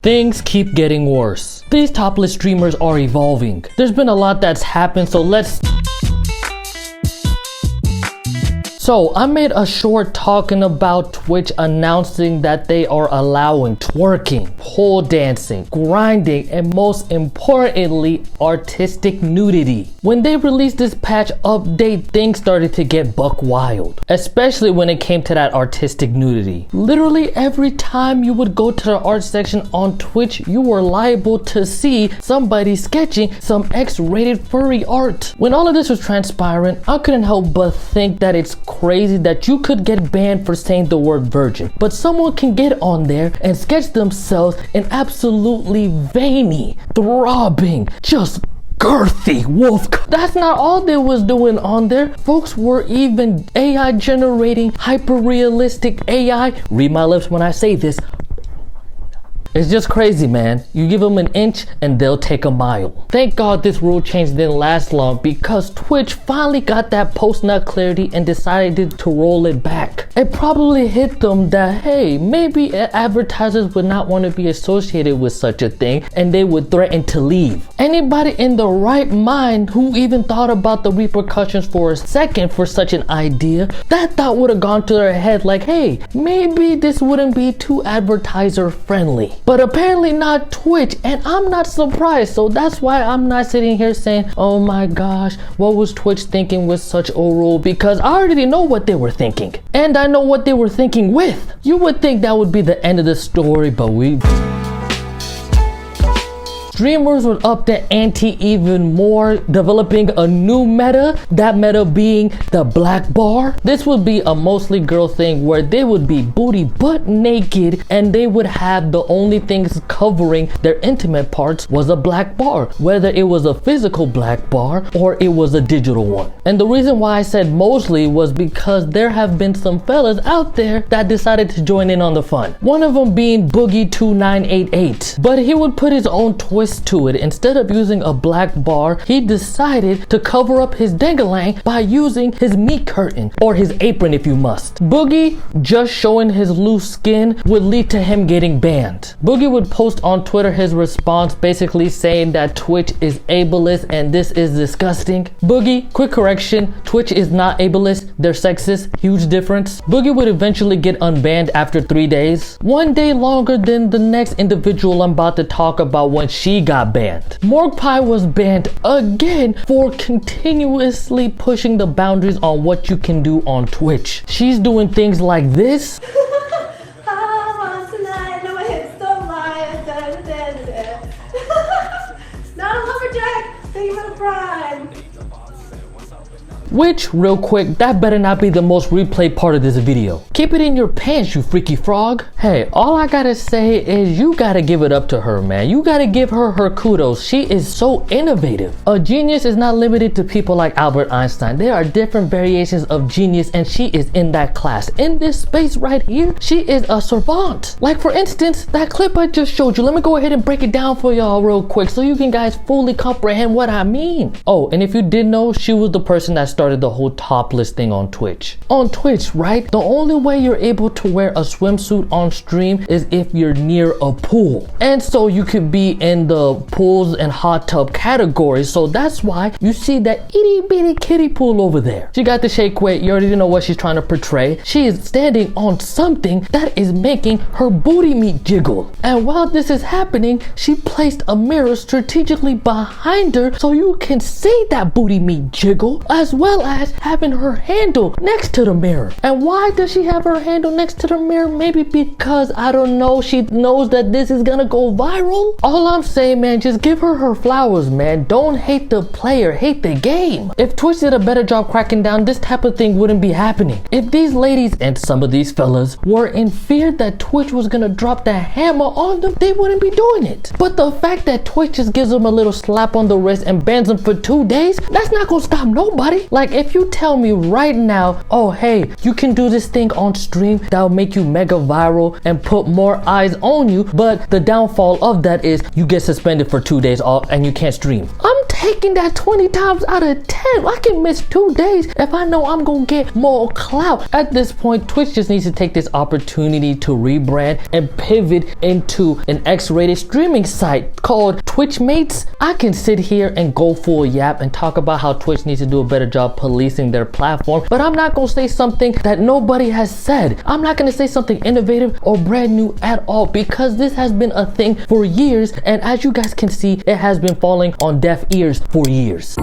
Things keep getting worse. These topless streamers are evolving. There's been a lot that's happened, So I made a short talking about Twitch announcing that they are allowing twerking, pole dancing, grinding, and most importantly, artistic nudity. When they released this patch update, things started to get buck wild, especially when it came to that artistic nudity. Literally every time you would go to the art section on Twitch, you were liable to see somebody sketching some X-rated furry art. When all of this was transpiring, I couldn't help but think that it's crazy that you could get banned for saying the word virgin, but someone can get on there and sketch themselves in absolutely veiny, throbbing, just girthy wolf. That's not all they was doing on there. Folks were even AI generating hyper-realistic AI, read my lips when I say this. It's just crazy, man. You give them an inch and they'll take a mile. Thank God this rule change didn't last long because Twitch finally got that post-nut clarity and decided to roll it back. It probably hit them that, hey, maybe advertisers would not want to be associated with such a thing and they would threaten to leave. Anybody in the right mind who even thought about the repercussions for a second for such an idea, that thought would have gone to their head like, hey, maybe this wouldn't be too advertiser friendly. But apparently not Twitch, and I'm not surprised, so that's why I'm not sitting here saying, oh my gosh, what was Twitch thinking with such a rule, because I already know what they were thinking, and I know what they were thinking with. You would think that would be the end of the story, but streamers would up the ante even more, developing a new meta, that meta being the black bar. This would be a mostly girl thing where they would be booty butt naked and they would have the only things covering their intimate parts was a black bar, whether it was a physical black bar or it was a digital one. And the reason why I said mostly was because there have been some fellas out there that decided to join in on the fun. One of them being Boogie2988, but he would put his own twist to it. Instead of using a black bar, he decided to cover up his dangalang by using his meat curtain, or his apron if you must. Boogie just showing his loose skin would lead to him getting banned. Boogie would post on Twitter his response, basically saying that Twitch is ableist and this is disgusting. Boogie, quick correction, Twitch is not ableist, they're sexist, huge difference. Boogie would eventually get unbanned after 3 days, 1 day longer than the next individual I'm about to talk about when she got banned. Morgpie was banned again for continuously pushing the boundaries on what you can do on Twitch. She's doing things like this. Not a lumberjack, thank you for the prime. Which, real quick, that better not be the most replayed part of this video. Keep it in your pants, you freaky frog. Hey, all I gotta say is you gotta give it up to her, man. You gotta give her her kudos. She is so innovative. A genius is not limited to people like Albert Einstein. There are different variations of genius and she is in that class. In this space right here, she is a savant. Like for instance, that clip I just showed you. Let me go ahead and break it down for y'all real quick so you can guys fully comprehend what I mean. Oh, and if you didn't know, she was the person that started the whole topless thing on Twitch. On Twitch, right? The only way you're able to wear a swimsuit on stream is if you're near a pool. And so you could be in the pools and hot tub category. So that's why you see that itty bitty kiddie pool over there. She got the shake weight. You already know what she's trying to portray. She is standing on something that is making her booty meat jiggle. And while this is happening, she placed a mirror strategically behind her so you can see that booty meat jiggle, as well as having her handle next to the mirror. And why does she have her handle next to the mirror? Maybe because, I don't know, she knows that this is gonna go viral? All I'm saying, man, just give her her flowers, man. Don't hate the player, hate the game. If Twitch did a better job cracking down, this type of thing wouldn't be happening. If these ladies and some of these fellas were in fear that Twitch was gonna drop the hammer on them, they wouldn't be doing it. But the fact that Twitch just gives them a little slap on the wrist and bans them for 2 days, that's not gonna stop nobody. Like, if you tell me right now, oh hey, you can do this thing on stream that'll make you mega viral and put more eyes on you, but the downfall of that is you get suspended for 2 days off and you can't stream, I'm taking that 20 times out of 10. I can miss 2 days if I know I'm gonna get more clout. At this point, Twitch just needs to take this opportunity to rebrand and pivot into an X-rated streaming site called Twitchmates. I can sit here and go full yap and talk about how Twitch needs to do a better job policing their platform, but I'm not gonna say something that nobody has said. I'm not gonna say something innovative or brand new at all, because this has been a thing for years, and as you guys can see, it has been falling on deaf ears for years.